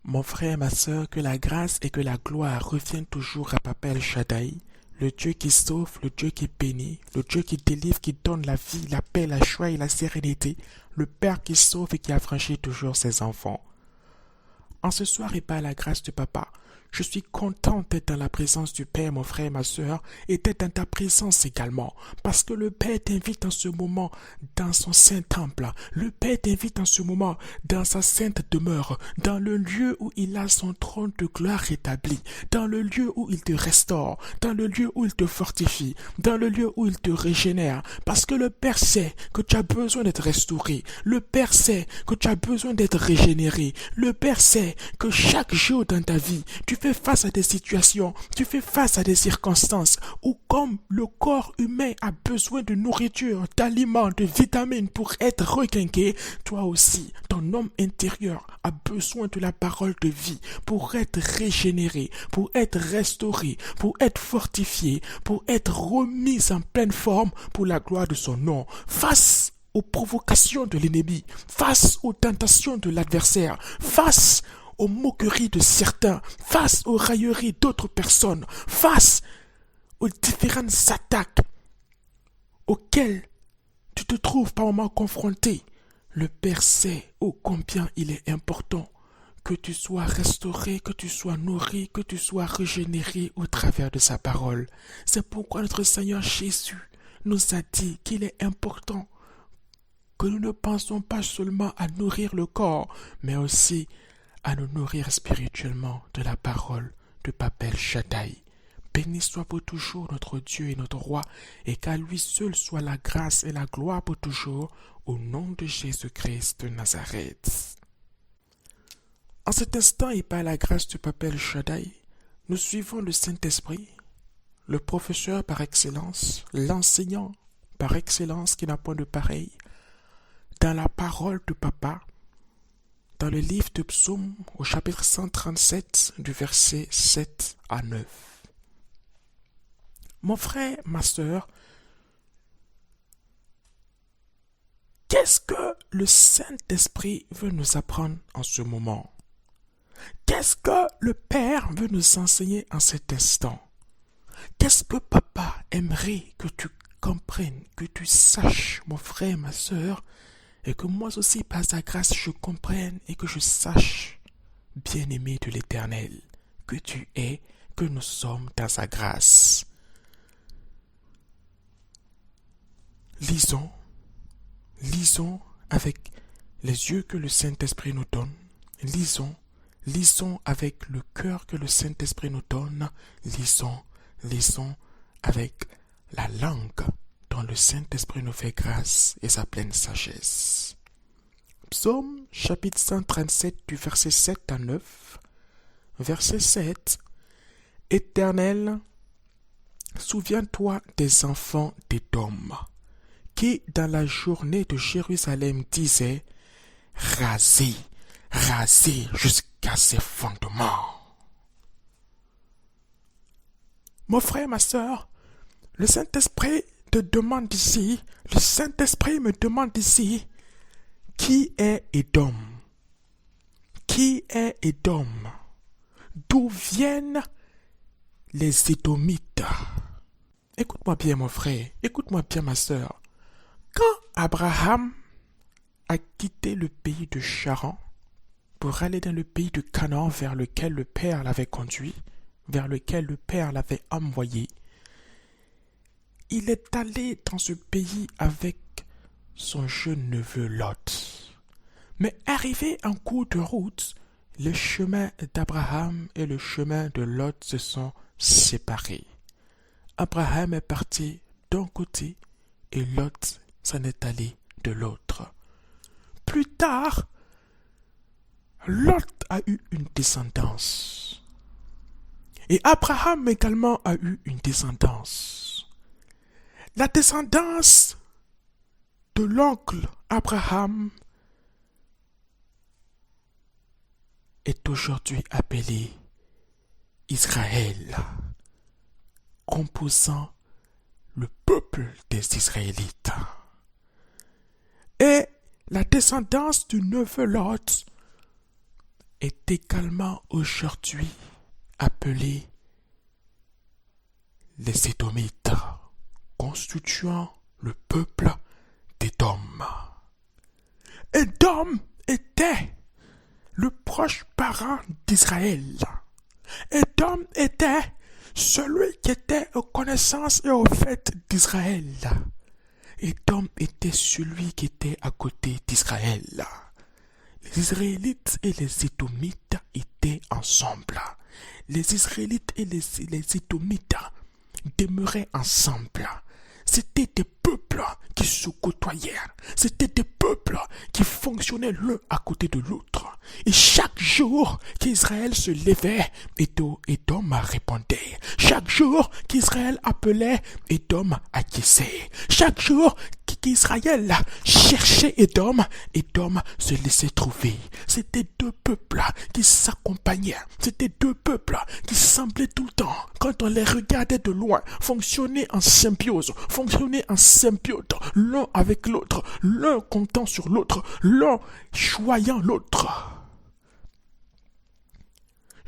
Mon frère, ma sœur, que la grâce et que la gloire reviennent toujours à Papa El Shaddai, le Dieu qui sauve, le Dieu qui bénit, le Dieu qui délivre, qui donne la vie, la paix, la joie et la sérénité, le Père qui sauve et qui affranchit toujours ses enfants. En ce soir et par la grâce de Papa, je suis content d'être dans la présence du Père, mon frère, ma sœur, et d'être dans ta présence également, parce que le Père t'invite en ce moment dans son saint temple. Le Père t'invite en ce moment dans sa sainte demeure, dans le lieu où il a son trône de gloire établi, dans le lieu où il te restaure, dans le lieu où il te fortifie, dans le lieu où il te régénère, parce que le Père sait que tu as besoin d'être restauré, le Père sait que tu as besoin d'être régénéré, le Père sait que chaque jour dans ta vie, tu fais face à des situations, tu fais face à des circonstances où comme le corps humain a besoin de nourriture, d'aliments, de vitamines pour être requinqué, toi aussi, ton homme intérieur a besoin de la parole de vie pour être régénéré, pour être restauré, pour être fortifié, pour être remis en pleine forme pour la gloire de son nom. Face aux provocations de l'ennemi, face aux tentations de l'adversaire, face aux moqueries de certains, face aux railleries d'autres personnes, face aux différentes attaques auxquelles tu te trouves par moments confronté, le Père sait ô combien il est important que tu sois restauré, que tu sois nourri, que tu sois régénéré au travers de sa parole. C'est pourquoi notre Seigneur Jésus nous a dit qu'il est important que nous ne pensons pas seulement à nourrir le corps, mais aussi à nous nourrir spirituellement de la parole de Papa El Shaddai. Béni soit pour toujours notre Dieu et notre Roi, et qu'à lui seul soit la grâce et la gloire pour toujours, au nom de Jésus-Christ de Nazareth. En cet instant et par la grâce du Papa El Shaddai, nous suivons le Saint-Esprit, le professeur par excellence, l'enseignant par excellence qui n'a point de pareil, dans la parole de Papa, dans le livre de Psaume au chapitre 137 du verset 7 à 9. Mon frère, ma sœur, qu'est-ce que le Saint-Esprit veut nous apprendre en ce moment? Qu'est-ce que le Père veut nous enseigner en cet instant? Qu'est-ce que Papa aimerait que tu comprennes, que tu saches, mon frère, ma sœur, et que moi aussi, par sa grâce, je comprenne et que je sache, bien-aimé de l'Éternel, que tu es, que nous sommes dans sa grâce. Lisons avec les yeux que le Saint-Esprit nous donne. Lisons avec le cœur que le Saint-Esprit nous donne. Lisons avec la langue dont le Saint-Esprit nous fait grâce et sa pleine sagesse. Psaume chapitre 137 du verset 7 à 9. Verset 7. Éternel, souviens-toi des enfants d'Édom, qui dans la journée de Jérusalem disaient « Rasez, rasez jusqu'à ses fondements ». Mon frère, ma sœur, le Saint-Esprit te demande ici, le Saint-Esprit me demande ici, qui est Édom? Qui est Édom? D'où viennent les Édomites? Écoute-moi bien, mon frère, écoute-moi bien, ma sœur. Quand Abraham a quitté le pays de Charan pour aller dans le pays de Canaan vers lequel le Père l'avait conduit, vers lequel le Père l'avait envoyé, il est allé dans ce pays avec son jeune neveu Lot. Mais arrivé en cours de route, le chemin d'Abraham et le chemin de Lot se sont séparés. Abraham est parti d'un côté et Lot s'en est allé de l'autre. Plus tard, Lot a eu une descendance. Et Abraham également a eu une descendance. La descendance de l'oncle Abraham est aujourd'hui appelée Israël, composant le peuple des Israélites. Et la descendance du neveu Lot est également aujourd'hui appelé les Édomites, constituant le peuple d'Édom. Édom était le proche parent d'Israël. Édom était celui qui était aux connaissances et au fait d'Israël. Édom était celui qui était à côté d'Israël. Les Israélites et les Édomites étaient ensemble. Les Israélites et les Édomites demeuraient ensemble. C'était des peuples qui se côtoyaient. C'était des peuples qui fonctionnaient l'un à côté de l'autre. Et chaque jour qu'Israël se levait, Édom répondait. Chaque jour qu'Israël appelait, Édom acquiesçait. Chaque jour qu'Israël cherchait Édom, Édom se laissait trouver. C'était deux peuples qui s'accompagnaient. C'était deux peuples qui semblaient tout le temps, quand on les regardait de loin, fonctionner en symbiose, fonctionner en symbiote, l'un avec l'autre, l'un comptant sur l'autre, l'un choyant l'autre.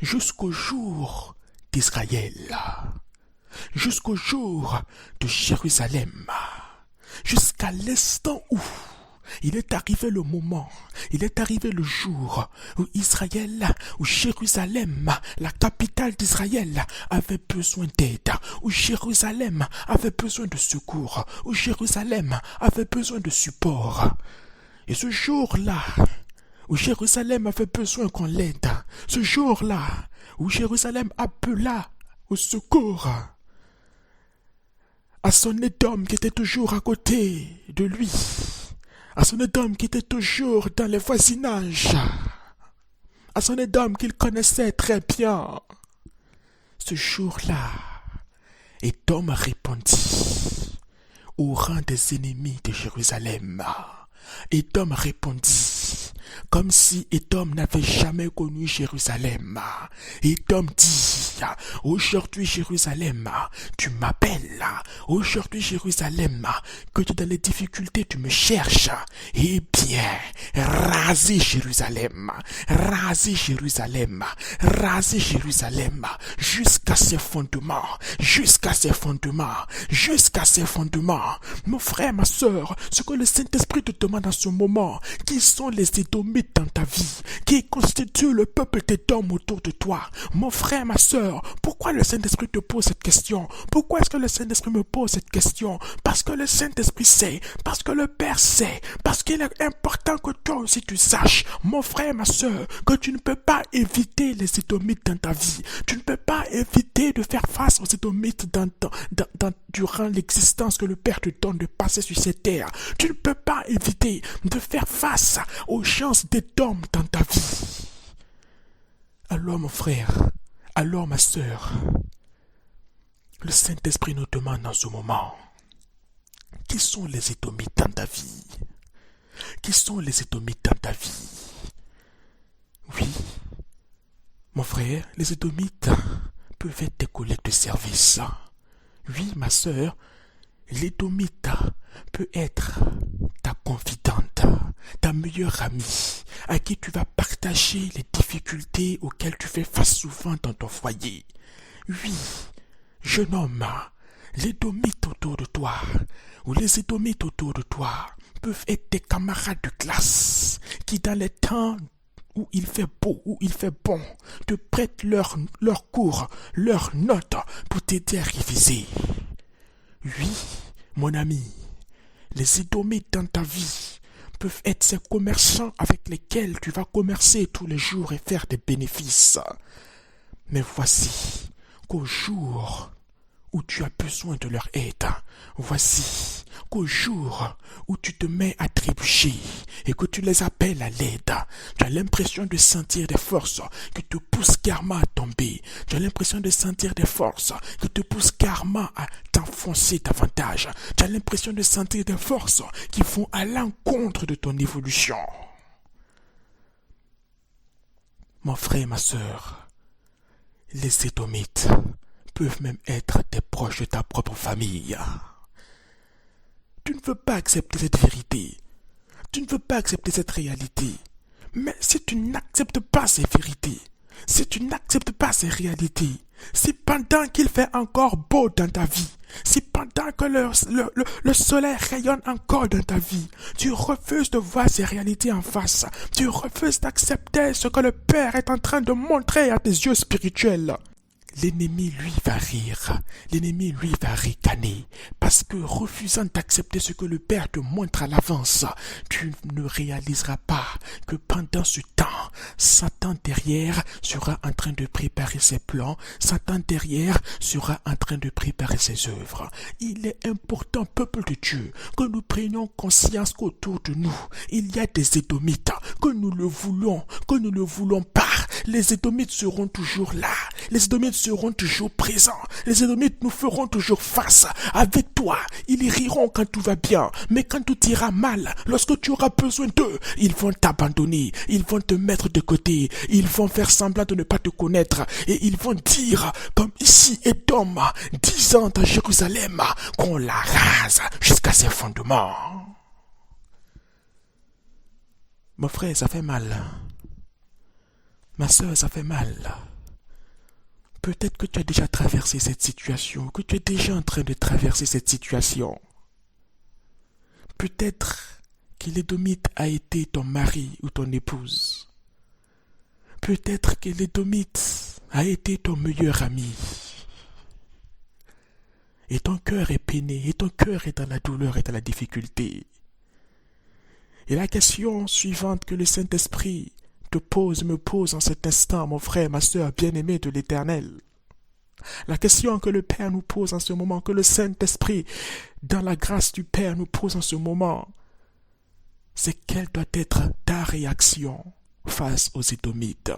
Jusqu'au jour d'Israël, jusqu'au jour de Jérusalem, jusqu'à l'instant où il est arrivé le moment, il est arrivé le jour où Israël, où Jérusalem, la capitale d'Israël, avait besoin d'aide, où Jérusalem avait besoin de secours, où Jérusalem avait besoin de support. Et ce jour-là, où Jérusalem avait besoin qu'on l'aide, ce jour-là, où Jérusalem appela au secours, à son Édom qui était toujours à côté de lui, à son Édom qui était toujours dans les voisinages, à son Édom qu'il connaissait très bien. Ce jour-là, Édom répondit au rang des ennemis de Jérusalem. Édom répondit comme si Édom n'avait jamais connu Jérusalem. Édom dit, aujourd'hui Jérusalem, tu m'appelles. Aujourd'hui Jérusalem, que tu es dans les difficultés, tu me cherches. Eh bien, rasez Jérusalem, rasez Jérusalem, rasez Jérusalem, jusqu'à ses fondements, jusqu'à ses fondements, jusqu'à ses fondements. Mon frère, ma soeur, ce que le Saint-Esprit te demande en ce moment, qui sont les Édomites dans ta vie, qui constituent le peuple d'Édom autour de toi. Mon frère, ma soeur, pourquoi le Saint-Esprit te pose cette question? Pourquoi est-ce que le Saint-Esprit me pose cette question? Parce que le Saint-Esprit sait, parce que le Père sait, parce qu'il est important que toi aussi tu saches, mon frère, ma soeur, que tu ne peux pas éviter les Édomites dans ta vie. Tu ne peux pas éviter de faire face aux Édomites durant l'existence que le Père te donne de passer sur cette terre. Tu ne peux pas éviter de faire face aux chances d'Édom dans ta vie. Alors mon frère, alors ma sœur, le Saint-Esprit nous demande en ce moment, qui sont les Édomites dans ta vie? Qui sont les Édomites dans ta vie? Oui, mon frère, les Édomites peuvent être tes collègues de service. Oui, ma sœur, l'Édomite peut être ta confidente, ta meilleure amie, à qui tu vas partager les difficultés auxquelles tu fais face souvent dans ton foyer. Oui, jeune homme, l'Édomite autour de toi, ou les Édomites autour de toi, peuvent être tes camarades de classe, qui dans les temps où il fait beau, où il fait bon, te prêtent leurs cours, leurs notes pour t'aider à réviser. Oui, mon ami, les Édomites dans ta vie peuvent être ces commerçants avec lesquels tu vas commercer tous les jours et faire des bénéfices. Mais voici qu'au jour où tu as besoin de leur aide, voici qu'au jour où tu te mets à trébucher et que tu les appelles à l'aide, tu as l'impression de sentir des forces qui te poussent carrément à tomber. Tu as l'impression de sentir des forces qui te poussent carrément à t'enfoncer davantage. Tu as l'impression de sentir des forces qui vont à l'encontre de ton évolution. Mon frère et ma sœur, les Édomites peuvent même être des proches de ta propre famille. Tu ne veux pas accepter cette vérité. Tu ne veux pas accepter cette réalité. Mais si tu n'acceptes pas ces vérités, si tu n'acceptes pas ces réalités, si pendant qu'il fait encore beau dans ta vie, si pendant que le soleil rayonne encore dans ta vie, tu refuses de voir ces réalités en face, tu refuses d'accepter ce que le Père est en train de montrer à tes yeux spirituels, l'ennemi, lui, va rire. L'ennemi, lui, va ricaner. Parce que refusant d'accepter ce que le Père te montre à l'avance, tu ne réaliseras pas que pendant ce temps, Satan derrière sera en train de préparer ses plans. Satan derrière sera en train de préparer ses œuvres. Il est important, peuple de Dieu, que nous prenions conscience qu'autour de nous, il y a des Édomites, que nous le voulons, que nous ne le voulons pas. Les Édomites seront toujours là. Les Édomites seront toujours présents. Les Édomites nous feront toujours face. Avec toi, ils riront quand tout va bien. Mais quand tout ira mal, lorsque tu auras besoin d'eux, ils vont t'abandonner. Ils vont te mettre de côté. Ils vont faire semblant de ne pas te connaître. Et ils vont dire, comme ici Édom, disant à Jérusalem, qu'on la rase jusqu'à ses fondements. Mon frère, ça fait mal. Ma sœur, ça fait mal. Peut-être que tu as déjà traversé cette situation, que tu es déjà en train de traverser cette situation. Peut-être que l'Édomite a été ton mari ou ton épouse. Peut-être que l'Édomite a été ton meilleur ami. Et ton cœur est peiné, et ton cœur est dans la douleur et dans la difficulté. Et la question suivante que le Saint-Esprit me pose en cet instant, mon frère, ma sœur bien-aimée de l'Éternel. La question que le Père nous pose en ce moment, que le Saint-Esprit, dans la grâce du Père, nous pose en ce moment, c'est quelle doit être ta réaction face aux Édomites?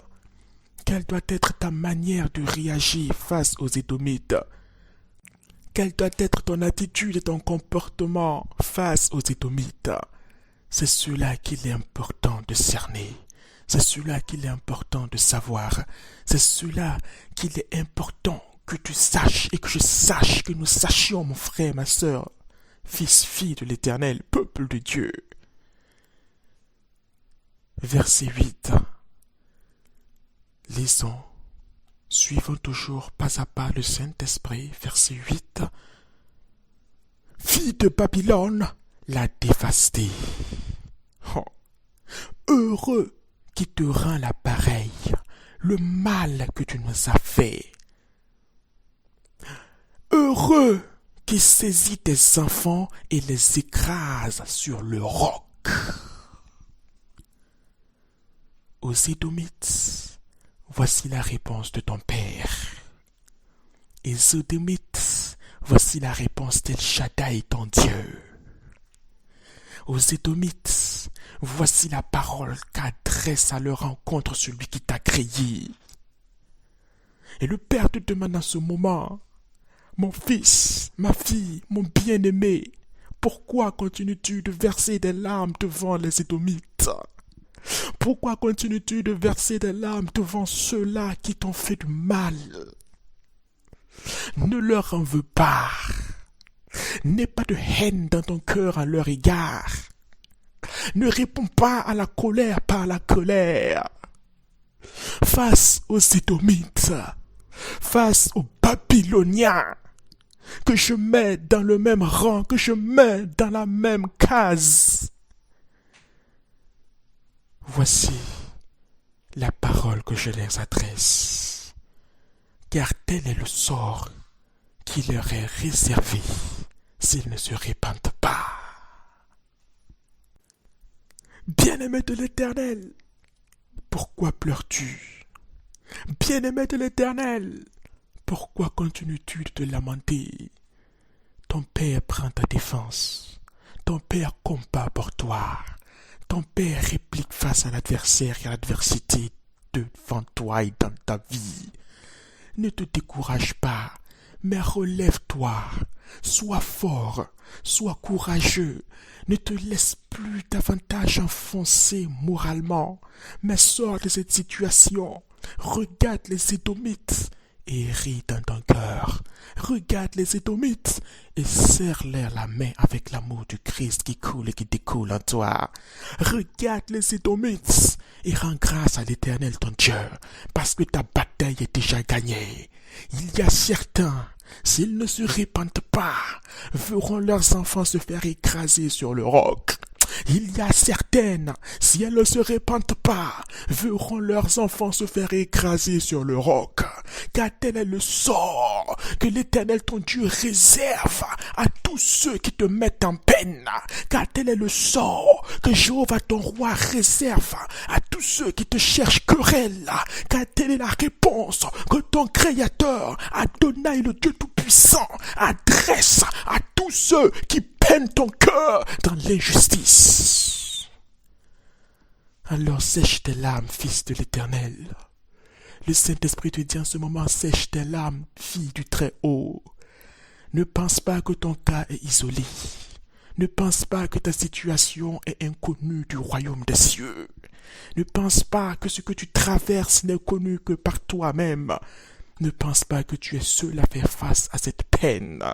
Quelle doit être ta manière de réagir face aux Édomites? Quelle doit être ton attitude et ton comportement face aux Édomites? C'est cela qu'il est important de cerner. C'est cela qu'il est important de savoir. C'est cela qu'il est important que tu saches et que je sache, que nous sachions, mon frère, ma sœur, fils, fille de l'Éternel, peuple de Dieu. Verset 8. Lisons. Suivons toujours pas à pas le Saint-Esprit. Verset 8. Fille de Babylone, la dévastée. Oh. Heureux qui te rend l'appareil, le mal que tu nous as fait. Heureux qui saisit tes enfants et les écrase sur le roc. Aux Édomites, voici la réponse de ton Père. Et aux Édomites, voici la réponse d'El Shaddai, ton Dieu. Aux Édomites, voici la parole qu'adresse à leur rencontre celui qui t'a créé. Et le Père te demande en ce moment, mon fils, ma fille, mon bien-aimé, pourquoi continues-tu de verser des larmes devant les Édomites? Pourquoi continues-tu de verser des larmes devant ceux-là qui t'ont fait du mal? Ne leur en veux pas. N'aie pas de haine dans ton cœur à leur égard. Ne réponds pas à la colère par la colère. Face aux Édomites, face aux Babyloniens, que je mets dans le même rang, que je mets dans la même case. Voici la parole que je leur adresse, car tel est le sort qui leur est réservé s'ils ne se répandent pas. Bien-aimé de l'Éternel, pourquoi pleures-tu? Bien-aimé de l'Éternel, pourquoi continues-tu de te lamenter? Ton Père prend ta défense, ton Père combat pour toi, ton Père réplique face à l'adversaire et à l'adversité devant toi et dans ta vie. Ne te décourage pas, mais relève-toi, sois fort, sois courageux, ne te laisse plus davantage enfoncer moralement, mais sors de cette situation, regarde les Édomites et ris dans ton cœur. Regarde les Édomites et serre-leur la main avec l'amour du Christ qui coule et qui découle en toi. Regarde les Édomites et rends grâce à l'Éternel ton Dieu, parce que ta bataille est déjà gagnée. Il y a certains, s'ils ne se répandent pas, verront leurs enfants se faire écraser sur le roc. Il y a certaines, si elles ne se répandent pas, verront leurs enfants se faire écraser sur le roc. Car tel est le sort que l'Éternel ton Dieu réserve à tous ceux qui te mettent en peine. Car tel est le sort que Jéhovah ton roi réserve à tous ceux qui te cherchent querelle. Car telle est la réponse que ton Créateur, Adonai le Dieu Tout-Puissant, adresse à tous ceux qui peinent ton cœur dans l'injustice. Alors sèche tes larmes, fils de l'Éternel. Le Saint-Esprit te dit en ce moment, sèche tes larmes, fille du Très-Haut. Ne pense pas que ton cas est isolé. Ne pense pas que ta situation est inconnue du royaume des cieux. Ne pense pas que ce que tu traverses n'est connu que par toi-même. Ne pense pas que tu es seul à faire face à cette peine.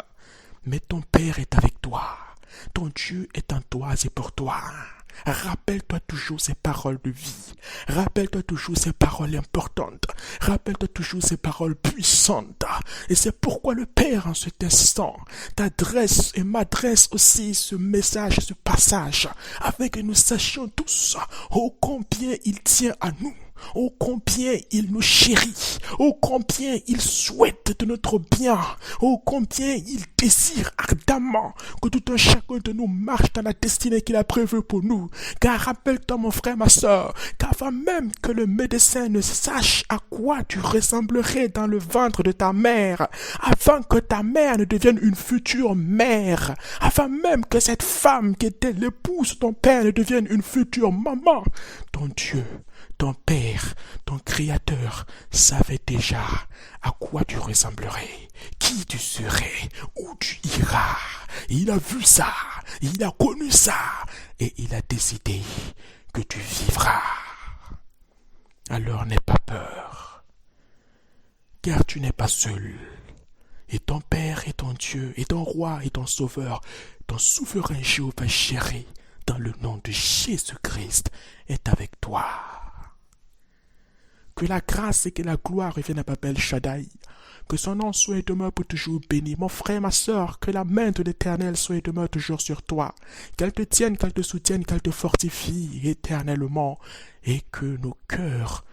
Mais ton Père est avec toi. Ton Dieu est en toi et pour toi. Rappelle-toi toujours ces paroles de vie. Rappelle-toi toujours ces paroles importantes. Rappelle-toi toujours ces paroles puissantes. Et c'est pourquoi le Père, en cet instant, t'adresse et m'adresse aussi ce message, ce passage, afin que nous sachions tous ô combien il tient à nous. Oh combien il nous chérit, oh combien il souhaite de notre bien, oh combien il désire ardemment que tout un chacun de nous marche dans la destinée qu'il a prévue pour nous. Car rappelle-toi mon frère, ma soeur, qu'avant même que le médecin ne sache à quoi tu ressemblerais dans le ventre de ta mère, avant que ta mère ne devienne une future mère, avant même que cette femme qui était l'épouse de ton père ne devienne une future maman, ton Dieu, ton Père, ton Créateur, savait déjà à quoi tu ressemblerais, qui tu serais, où tu iras. Il a vu ça, il a connu ça, et il a décidé que tu vivras. Alors n'aie pas peur, car tu n'es pas seul. Et ton Père et ton Dieu, et ton Roi et ton Sauveur, ton souverain Jéhovah chéri, dans le nom de Jésus-Christ, est avec toi. Que la grâce et que la gloire reviennent à Papa El Shaddai. Que son nom soit et demeure pour toujours béni. Mon frère, ma soeur, que la main de l'Éternel soit et demeure toujours sur toi. Qu'elle te tienne, qu'elle te soutienne, qu'elle te fortifie éternellement. Et que nos cœurs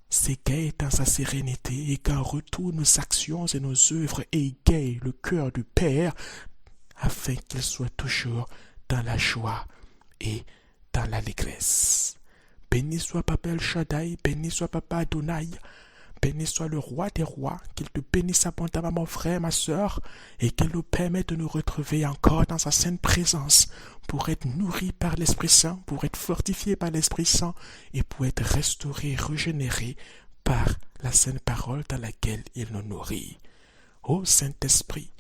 s'égayent dans sa sérénité et qu'en retour nos actions et nos œuvres égayent le cœur du Père, afin qu'il soit toujours dans la joie et dans l'allégresse. Béni soit Papa El Shaddai, béni soit Papa Adonai, béni soit le Roi des rois, qu'il te bénisse abondamment mon frère, ma soeur, et qu'il nous permette de nous retrouver encore dans sa sainte présence, pour être nourris par l'Esprit Saint, pour être fortifiés par l'Esprit Saint, et pour être restaurés, régénérés par la sainte parole dans laquelle il nous nourrit. Ô Saint-Esprit,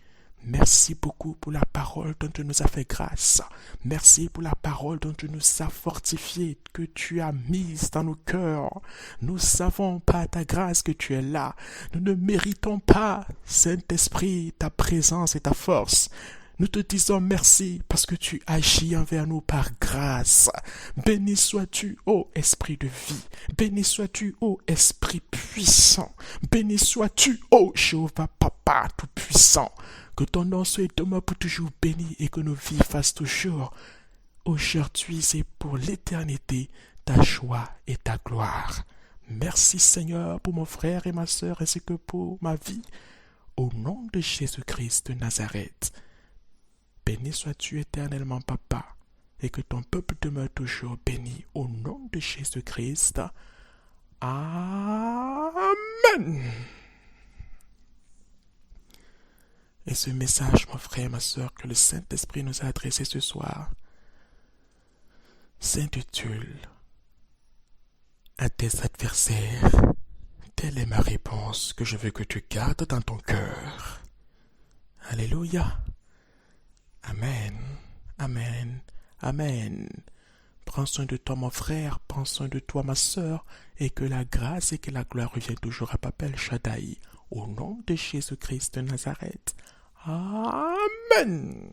merci beaucoup pour la parole dont tu nous as fait grâce. Merci pour la parole dont tu nous as fortifiés, que tu as mise dans nos cœurs. Nous savons par ta grâce que tu es là. Nous ne méritons pas, Saint-Esprit, ta présence et ta force. Nous te disons merci parce que tu agis envers nous par grâce. Béni sois-tu, ô Esprit de vie. Béni sois-tu, ô Esprit puissant. Béni sois-tu, ô Jéhovah Papa tout-puissant. Que ton nom soit et demeure pour toujours béni et que nos vies fassent toujours, aujourd'hui et pour l'éternité, ta joie et ta gloire. Merci Seigneur pour mon frère et ma sœur ainsi que pour ma vie. Au nom de Jésus-Christ de Nazareth. Béni sois-tu éternellement, Papa, et que ton peuple demeure toujours béni. Au nom de Jésus-Christ. Amen. Et ce message, mon frère, ma soeur, que le Saint-Esprit nous a adressé ce soir, s'intitule « À tes adversaires, telle est ma réponse que je veux que tu gardes dans ton cœur. » Alléluia. Amen. Amen. Amen. Prends soin de toi, mon frère, prends soin de toi, ma soeur, et que la grâce et que la gloire reviennent toujours à Papa El Shaddai. au nom de Jésus-Christ de Nazareth. Amen.